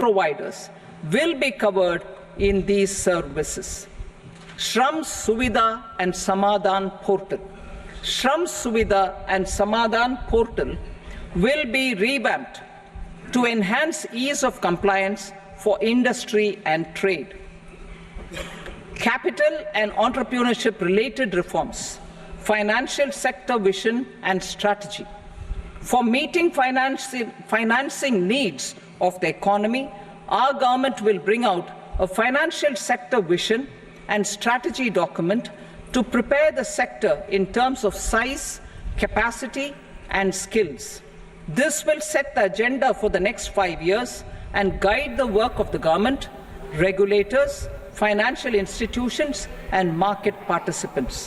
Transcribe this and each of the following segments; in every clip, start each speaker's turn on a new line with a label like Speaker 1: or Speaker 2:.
Speaker 1: providers will be covered in these services. Shram Suvidha and Samadhan portal. Shram Suvidha and Samadhan portal will be revamped to enhance ease of compliance for industry and trade. Capital and entrepreneurship related reforms, financial sector vision and strategy. For meeting financing needs of the economy, our government will bring out a financial sector vision and strategy document to prepare the sector in terms of size, capacity, and skills. This will set the agenda for the next 5 years and guide the work of the government, regulators, financial institutions, and market participants.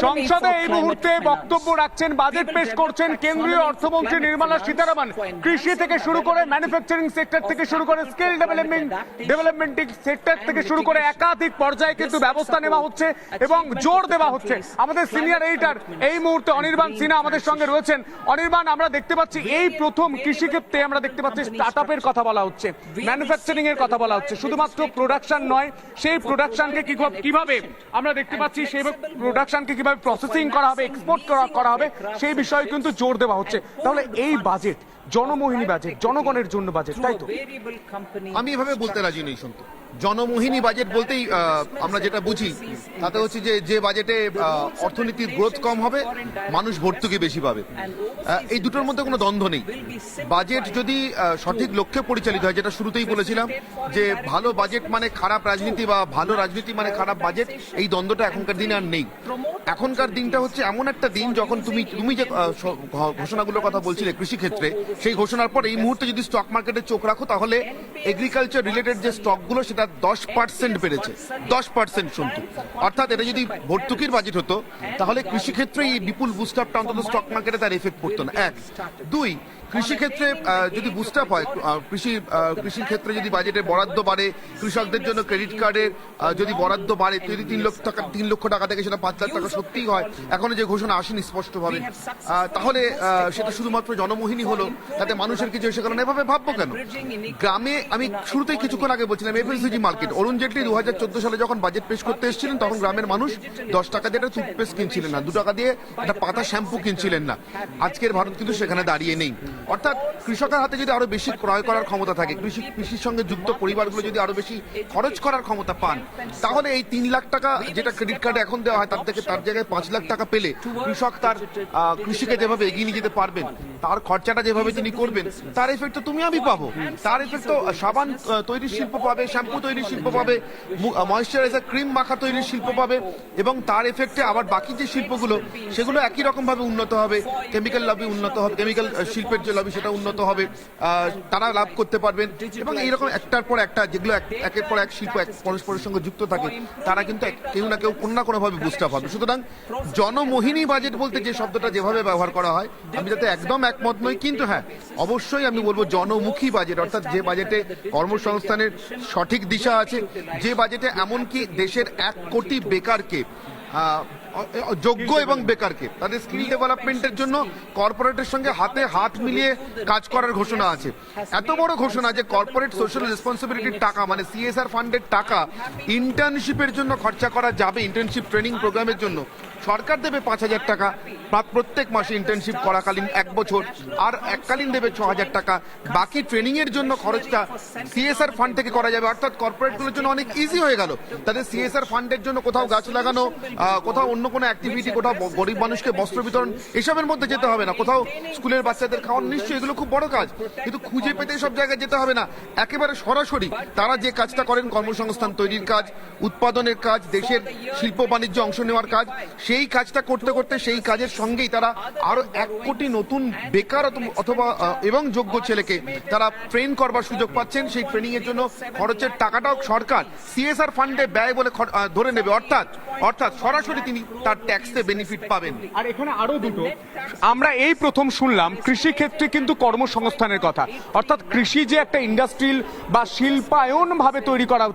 Speaker 2: সংসদে এই মুহূর্তে বক্তব্য রাখছেন, budget পেশ করছেন কেন্দ্রীয় অর্থমন্ত্রী নির্মলা সীতারামন। কৃষি থেকে শুরু করে ম্যানুফ্যাকচারিং সেক্টর থেকে শুরু করে স্কিল ডেভেলপমেন্ট সেক্টর থেকে শুরু করে একাধিক পর্যায়ে কিন্তু ব্যবস্থা নেওয়া হচ্ছে এবং জোর দেওয়া হচ্ছে। আমাদের সিনিয়র এডিটর এই মুহূর্তে অনির্বাণ সিনহা আমাদের সঙ্গে রয়েছেন। অনির্বাণ, আমরা দেখতে পাচ্ছি এই প্রথম কৃষি ক্ষেত্রে আমরা দেখতে পাচ্ছি স্টার্টআপের কথা বলা হচ্ছে, ম্যানুফ্যাকচারিং এর কথা বলা হচ্ছে। শুধুমাত্র প্রোডাকশন নয়, সেই প্রোডাকশনকে কিভাবে আমরা দেখতে পাচ্ছি, সেই প্রোডাকশনকে কিভাবে প্রসেসিং করা হবে, এক্সপোর্ট করা হবে, সেই বিষয়ে কিন্তু জোর দেওয়া হচ্ছে। তাহলে এই বাজেট জনমোহিনী বাজেট, জনগণের জন্য বাজেট, তাই তো?
Speaker 3: আমি এভাবে বলতে রাজি নেই। শুনতে জনমোহিনী বাজেট বলতেই আমরা যেটা বুঝি তাতে হচ্ছে যে বাজেটে অর্থনীতির গ্রোথ কম হবে, মানুষ ভর্তুকি বেশি পাবে। এই দুটোর মধ্যে কোনো দ্বন্দ্ব নেই। বাজেট যদি সঠিক লক্ষ্যে পরিচালিত হয়, যেটা শুরুতেই বলেছিলাম যে ভালো বাজেট মানে খারাপ রাজনীতি বা ভালো রাজনীতি মানে খারাপ বাজেট, এই দ্বন্দ্বটা এখনকার দিনে আর নেই। এখনকার দিনটা হচ্ছে এমন একটা দিন যখন তুমি যে ঘোষণাগুলোর কথা বলছিলে কৃষি ক্ষেত্রে, সেই ঘোষণার পর এই মুহূর্তে যদি স্টক মার্কেটে চোখ রাখো তাহলে এগ্রিকালচার রিলেটেড যে স্টকগুলো সেটা 10% বেড়েছে। 10% শুনতো, অর্থাৎ এটা যদি ভর্তুকির বাজেট হতো তাহলে কৃষি ক্ষেত্রে এই বিপুল বুস্টআপটা অন্তত স্টক মার্কেটে তার এফেক্ট পড়তো না। এক, দুই, কৃষি ক্ষেত্রে যদি বুস্টআপ হয়, কৃষির ক্ষেত্রে যদি বাজেটে বরাদ্দ বাড়ে, কৃষকদের জন্য ক্রেডিট কার্ডের যদি বরাদ্দ বাড়ে, যদি 3 লক্ষ টাকা থেকে সেটা 5 লাখ টাকা সত্যিই হয়, এখনো যে ঘোষণা আসেনি স্পষ্টভাবে, তাহলে সেটা শুধুমাত্র জনমোহিনী হলো, তাতে মানুষের কিছু এসে গেল না। এভাবে ভাববো কেন? গ্রামে আমি শুরুতেই কিছুক্ষণ আগে বলছিলাম এফএমসিজি মার্কেট, অরুণ জেটলি 2014 সালে যখন বাজেট পেশ করতে এসেছিলেন তখন গ্রামের মানুষ 10 টাকা দিয়ে একটা টুথপেস্ট কিনছিলেন না, 2 টাকা দিয়ে একটা পাতা শ্যাম্পু কিনছিলেন না। আজকের ভারত কিন্তু সেখানে দাঁড়িয়ে নেই। অর্থাৎ কৃষকের হাতে যদি আরো বেশি ক্রয় করার ক্ষমতা থাকে, কৃষির সঙ্গে যুক্ত পরিবারগুলো যদি আরো বেশি খরচ করার ক্ষমতা পান, তাহলে এই 3 লাখ টাকা যেটা ক্রেডিট কার্ডে এখন দেওয়া হয় তার জায়গায় 5 লাখ টাকা পেলে কৃষক তার কৃষিকে যেভাবে এগিয়ে নিয়ে যেতে পারবেন, তার খরচাটা যেভাবে তিনি করবেন, তার এফেক্ট তো তুমি আমি পাবো। তার এফেক্ট তো সাবান তৈরির শিল্প পাবে, শ্যাম্পু তৈরির শিল্প পাবে, ময়েশ্চারাইজার ক্রিম মাখা তৈরির শিল্প পাবে, এবং তার এফেক্টে আবার বাকি যে শিল্পগুলো সেগুলো একই রকম ভাবে উন্নত হবে। কেমিক্যাল লবি উন্নত হবে, কেমিক্যাল শিল্পের যে লবি সেটা উন্নত হবে, তারা লাভ করতে পারবেন। এবং এইরকম একটার পর একটা যেগুলো একের পর এক শিল্প পরস্পরের সঙ্গে যুক্ত থাকে, তারা কিন্তু কেউ না কেউ কোনো না কোনো ভাবে বুস্ট আপ হবে। সুতরাং জনমোহিনী বাজেট বলতে যে শব্দটা যেভাবে ব্যবহার করা হয়, আমি যাতে একদম একমত নই, কিন্তু হ্যাঁ অবশ্যই আমি বলবো জনমুখী বাজেট, অর্থাৎ যে বাজেটে কর্মসংস্থানের সঠিক দিশা আছে, যে বাজেটে এমনকি দেশের 1 কোটি বেকারকে, যোগ্য এবং বেকারকে তাদের স্কিল ডেভেলপমেন্টের জন্য কর্পোরেটের সঙ্গে হাতে হাত মিলিয়ে কাজ করার ঘোষণা আছে। এত বড় ঘোষণা যে কর্পোরেট সোশ্যাল রেসপন্সিবিলিটির টাকা, মানে সিএসআর ফান্ডের টাকা ইন্টার্নশিপের জন্য খরচা করা যাবে, ইন্টার্নশিপ ট্রেনিং প্রোগ্রামের জন্য সরকার দেবে 5,000 টাকা প্রত্যেক মাসে ইন্টার্নশিপ করাকালীন 1 বছর, আর এককালীন দেবে 6,000 টাকা। বাকি ট্রেনিং এর জন্য খরচটা সিএসআর ফান্ড থেকে করা যাবে। অর্থাৎ কর্পোরেটগুলোর জন্য অনেক ইজি হয়ে গেল, তাদের সিএসআর ফান্ডের জন্য কোথাও গাছ লাগানো, কোথাও অন্য কোনো অ্যাক্টিভিটি, কোথাও গরিব মানুষকে বস্ত্র বিতরণ, এসবের মধ্যে যেতে হবে না, কোথাও স্কুলের বাচ্চাদের খাওয়ানো, নিশ্চয়ই এগুলো খুব বড় কাজ, কিন্তু খুঁজে পেতে সব জায়গায় যেতে হবে না। একেবারে সরাসরি তারা যে কাজটা করেন, কর্মসংস্থান তৈরির কাজ, উৎপাদনের কাজ, দেশের শিল্প বাণিজ্যে অংশ নেওয়ার কাজ, সেই কাজটা করতে করতে সেই কাজের সঙ্গেই তারা আরো 1 কোটি নতুন বেকার অথবা এবং যোগ্য ছেলেকে তারা ট্রেন করবার সুযোগ পাচ্ছেন। সেই ট্রেনিং এর জন্য খরচের টাকাটাও সরকার সিএসআর ফান্ডে ব্যয় বলে ধরে নেবে। অর্থাৎ সরাসরি তিনি তার ট্যাক্সে বেনিফিট পাবেন।
Speaker 2: আর এখানে আরো দুটো, আমরা এই প্রথম শুনলাম কৃষি ক্ষেত্রে কিন্তু কর্মসংস্থানের কথা, অর্থাৎ কৃষি যে একটা ইন্ডাস্ট্রিয়াল বা শিল্পায়ন ভাবে তৈরি করা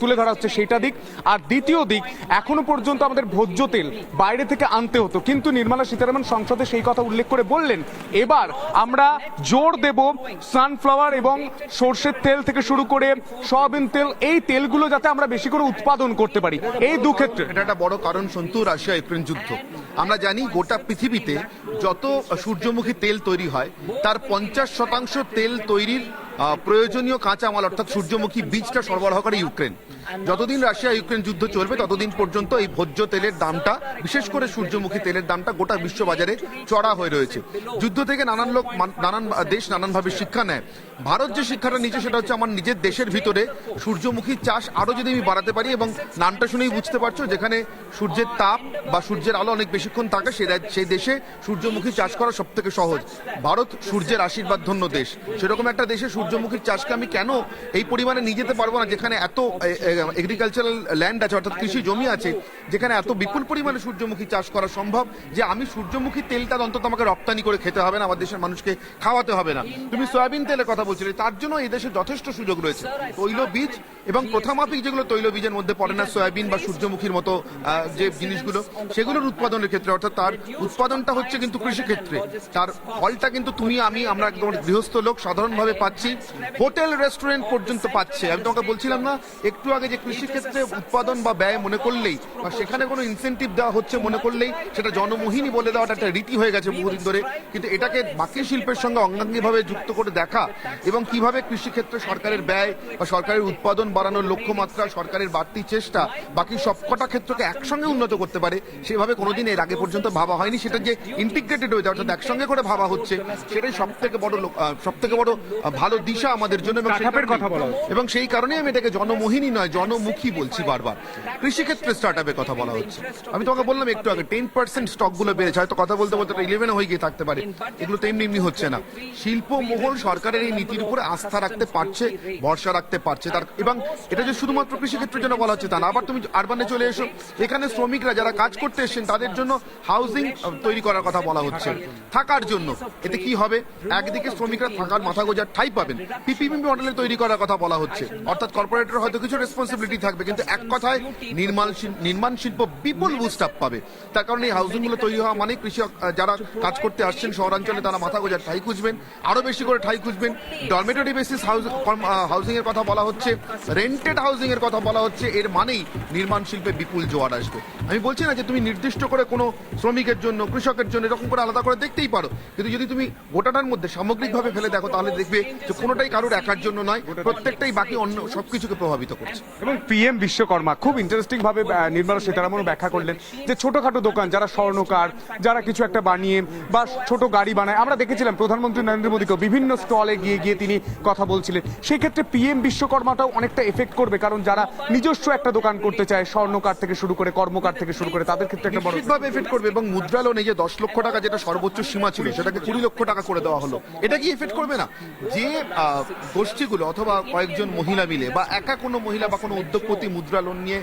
Speaker 2: তুলে ধরা হচ্ছে সেটা দিক। আর দ্বিতীয় দিক, এখনো পর্যন্ত আমাদের ভোজ্য তেল বাইরে থেকে আনতে হতো, কিন্তু নির্মলা সীতারামন সংসদে সেই কথা উল্লেখ করে বললেন এবার আমরা জোর দেব সানফ্লাওয়ার এবং সর্ষের তেল থেকে শুরু করে সয়াবিন তেল, এই তেলগুলো যাতে আমরা বেশি করে উৎপাদন করতে পারি। এই দু ক্ষেত্রে
Speaker 3: এটা একটা বড় কারণ সন্তু রাশিয়া ইউক্রেন যুদ্ধ। আমরা জানি গোটা পৃথিবীতে যত সূর্যমুখী তেল তৈরি হয় তার 50% তেল তৈরির প্রয়োজনীয় কাঁচামাল অর্থাৎ সূর্যমুখী বীজটা সরবরাহ করে ইউক্রেন। যতদিন রাশিয়া ইউক্রেন যুদ্ধ চলবে ততদিন পর্যন্ত এই ভোজ্য তেলের দামটা, বিশেষ করে সূর্যমুখী তেলের দামটা গোটা বিশ্ববাজারে চড়া হয়ে রয়েছে। যুদ্ধ থেকে নানান দেশ নানানভাবে শিক্ষা নেয়। ভারত যে শিক্ষাটা নিচ্ছে সেটা হচ্ছে আমার নিজের দেশের ভিতরে সূর্যমুখী চাষ আরো যদি আমি বাড়াতে পারি, এবং নামটা শুনেই বুঝতে পারছো যেখানে সূর্যের তাপ বা সূর্যের আলো অনেক বেশিক্ষণ থাকে সেই দেশে সূর্যমুখী চাষ করা সব থেকে সহজ। ভারত সূর্যের আশীর্বাদ ধন্য দেশ, সেরকম একটা দেশে সূর্যমুখীর চাষকে আমি কেন এই পরিমাণে নিয়ে যেতে পারবো না, যেখানে এত এগ্রিকালচারাল ল্যান্ড আছে অর্থাৎ কৃষি জমি আছে, যেখানে এত বিপুল পরিমাণে সূর্যমুখী চাষ করা সম্ভব, যে আমি সূর্যমুখী তেলটা অন্তত আমাকে রপ্তানি করে খেতে হবে না, আমার দেশের মানুষকে খাওয়াতে হবে না। তুমি সয়াবিন তেলের কথা বলছিলে, তার জন্য এই দেশে যথেষ্ট সুযোগ রয়েছে। তৈল বীজ এবং প্রথামাফিক যেগুলো তৈল বীজের মধ্যে পড়ে না, সয়াবিন বা সূর্যমুখীর মতো যে জিনিসগুলো, সেগুলোর উৎপাদনের ক্ষেত্রে অর্থাৎ তার উৎপাদনটা হচ্ছে কিন্তু কৃষি ক্ষেত্রে, তার ফলটা কিন্তু তুমি আমরা একদম গৃহস্থ লোক সাধারণভাবে পাচ্ছি, হোটেল রেস্টুরেন্ট পর্যন্ত পাচ্ছে। আমি তোমাকে বলছিলাম না একটু আগে যে কৃষি ক্ষেত্রে উৎপাদন বা ব্যয় মনে করলেই বা সেখানে কোনো ইনসেন্টিভ দেওয়া হচ্ছে মনে করলেই সেটা জনমোহিনী বলে দেওয়াটা একটা রীতি হয়ে গেছে বহুদিন ধরে। কিন্তু এটাকে বাকি শিল্পের সঙ্গে অঙ্গাঙ্গিভাবে যুক্ত করে দেখা এবং কিভাবে কৃষি ক্ষেত্রে সরকারের ব্যয় বা সরকারের উৎপাদন বাড়ানোর লক্ষ্যমাত্রা, সরকারের বাড়তি চেষ্টা বাকি সবকটা ক্ষেত্রকে একসঙ্গে উন্নত করতে পারে, সেভাবে কোনোদিন এর আগে পর্যন্ত ভাবা হয়নি। সেটা যে ইন্টিগ্রেটেড হয়ে যায় অর্থাৎ একসঙ্গে করে ভাবা হচ্ছে, সেটাই সব থেকে বড় ভালো দিশা আমাদের জন্য। এবং সেই কারণে আমি এটাকে জনমোহিনী নয় জনমুখী বলছি বারবার। কৃষিক্ষেত্রে স্টার্টআপের কথা বলা হচ্ছে, আমি তোমাকে বললাম একটু আগে 10% স্টক গুলো বেড়েছে, হয়তো কথা বলতে বলতে 11 হয়ে গিয়ে থাকতে পারে, এগুলো তো এমনি হচ্ছে না। শিল্প মহল সরকারের এই নীতির উপরে আস্থা রাখতে পারছে, ভরসা রাখতে পারছে তার, এবং এটা যে শুধুমাত্র কৃষিক্ষেত্রের জন্য বলা হচ্ছে তা না। আবার তুমি আরবানে চলে এসো, এখানে শ্রমিকরা যারা কাজ করতে এসেছেন তাদের জন্য হাউজিং তৈরি করার কথা বলা হচ্ছে, থাকার জন্য। এতে কি হবে, একদিকে শ্রমিকরা থাকার মাথা গোজার ঠাঁই পাবেন, পিপিপি মডেলে তৈরি করার কথা বলা হচ্ছে, অর্থাৎ কর্পোরেটর হয়তো কিছু রেসপন্সিবিলিটি থাকবে, কিন্তু এক কথায় নির্মাণ শিল্প বিপুল বুস্ট আপ পাবে। তার কারণে এই হাউজিং গুলো তৈরি হওয়া মানে কৃষক যারা কাজ করতে আসছেন শহরাঞ্চলে তারা মাথা গোজার ঠাঁই খুঁজবেন, আরো বেশি করে ঠাঁই খুঁজবেন। ডরমেটরি বেসিস হাউজিং এর কথা বলা হচ্ছে, রেন্টেড হাউজিং এর কথা বলা হচ্ছে, এর মানেই নির্মাণ শিল্পে বিপুল জোয়ার আসবে। আমি বলছি না যে তুমি নির্দিষ্ট করে কোনো শ্রমিকের জন্য কৃষকের জন্য এরকম করে আলাদা করে দেখতেই পারো, কিন্তু যদি তুমি গোটাটার মধ্যে সামগ্রিকভাবে ফেলে দেখো তাহলে দেখবে যে কোনোটাই কারোর একার জন্য নয়, প্রত্যেকটাই বাকি অন্য সবকিছুকে প্রভাবিত করছে।
Speaker 2: এবং পিএম বিশ্বকর্মা খুব ইন্টারেস্টিং ভাবে নির্মলা সীতারামন ব্যাখ্যা করলেন যে ছোটখাটো দোকান, যারা স্বর্ণকার, যারা কিছু একটা বানিয়ে বা ছোট গাড়ি বানায়, আমরা দেখেছিলাম প্রধানমন্ত্রী নরেন্দ্র মোদীকে বিভিন্ন স্টলে গিয়ে তিনি কথা বলছিলেন। সেই ক্ষেত্রে পিএম বিশ্বকর্মাটাও অনেকটা এফেক্ট করবে, কারণ যারা নিজস্ব একটা দোকান করতে চায়, স্বর্ণকার থেকে শুরু করে কর্মকার থেকে শুরু করে, তাদের ক্ষেত্রে একটা বড়
Speaker 3: এফেক্ট করবে। এবং মুদ্রা লোন, এই যে 10 লক্ষ টাকা যেটা সর্বোচ্চ সীমা ছিল সেটাকে 20 লক্ষ টাকা করে দেওয়া হলো, এটা কি এফেক্ট করবে না? যে গোষ্ঠীগুলো অথবা কয়েকজন মহিলা মিলে বা একা কোনো মহিলা বা কোনো উদ্যোগপতি মুদ্রা লোন নিয়ে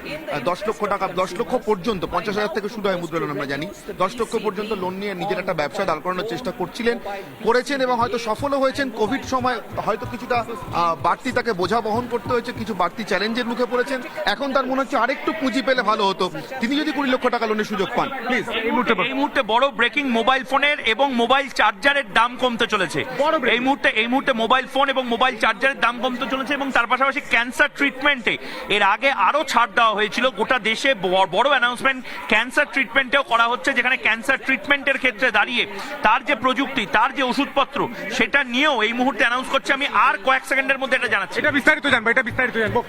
Speaker 3: 10 লক্ষ টাকা, 10 লক্ষ পর্যন্ত, 50,000 থেকে শুরু হয় মুদ্রা লোন, আমরা জানি 10 লক্ষ পর্যন্ত লোন নিয়ে নিজের একটা ব্যবসা দাঁড় করানোর চেষ্টা করেছেন এবং হয়তো সফলও হয়েছেন। কোভিড সময় হয়তো কিছুটা বাড়তি তাকে বোঝা বহন করতে হয়েছে, কিছু বাড়তি চ্যালেঞ্জের মুখে পড়েছেন। এখন তার মনে হচ্ছে আরেকটু পুঁজি পেলে ভালো হতো, তিনি যদি 20 লক্ষ টাকা লোনের সুযোগ পান। প্লিজ,
Speaker 4: এই মুহূর্তে বড় ব্রেকিং, মোবাইল ফোনের এবং মোবাইল চার্জারের দাম কমতে চলেছে। এই মুহূর্তে মোবাইল ফোন এবং মোবাইল চার্জারের দাম কমতে চলেছে, এবং তার পাশাপাশি ক্যান্সার ট্রিটমেন্টে এর আগে আরো ছাড় দেওয়া হয়েছিল। গোটা দেশে বড় অ্যানাউন্সমেন্ট ক্যান্সার ট্রিটমেন্টেও করা হচ্ছে, যেখানে ক্যান্সার ট্রিটমেন্টের ক্ষেত্রে দাঁড়িয়ে তার যে প্রযুক্তি, তার যে ওষুধপত্র, সেটা নিয়েও এই মুহূর্তে অ্যানাউন্স করছে। আমি আর কয়েক সেকেন্ডের মধ্যে এটা জানাচ্ছি।
Speaker 2: এটা বিস্তারিত জানবো।